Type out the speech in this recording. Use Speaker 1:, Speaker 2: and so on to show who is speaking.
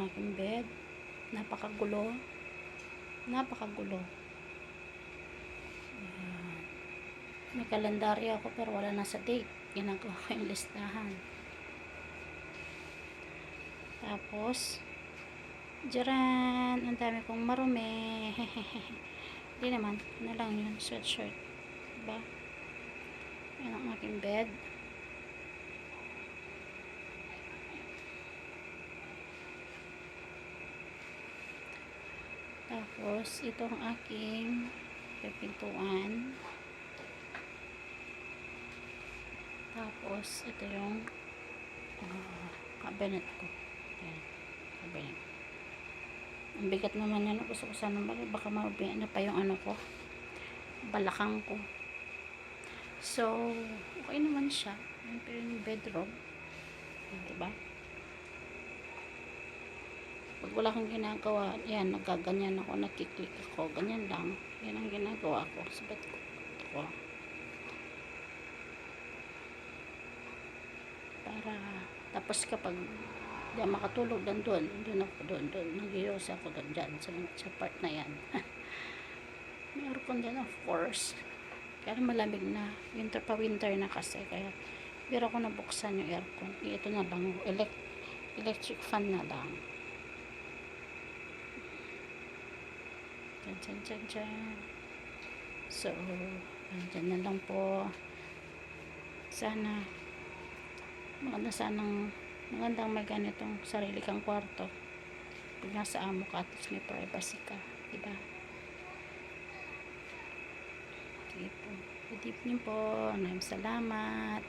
Speaker 1: ang aking bed. Napakagulo. Napakagulo. May kalendaryo ako pero wala na sa date. Ginagawa ko yung listahan. Tapos, diyan, ang dami kong marumi. Hindi naman, ano lang yun, sweatshirt. Diba? Yan ang aking bed. Tapos, ito ang aking pintuan. Tapos, ito yung cabinet ko. Ayan, cabinet. Ang bigat naman yan. Gusto ko sana baka mabihan na pa yung ano ko. Balakang ko. So, okay naman siya. Pero yung bedroom. Diba? Pag wala kang ginagawa, yan, nagaganyan ako, nakiklik ako. Ganyan lang. Yan ang ginagawa ko. Sabat ko. Ito. Para, tapos kapag di makatulog doon ako doon nag-ios ako doon dyan sa part na yan. May aircon din of course, kaya malamig na, winter na kasi, kaya biro ko nabuksan yung aircon. Ito na lang, electric fan na lang. Dyan. So, dyan na lang po. Sana magandang may ganitong sarili kang kwarto. Pag nasa amo ka, at least may privacy ka, diba? Okay po. Good evening po. Maraming salamat.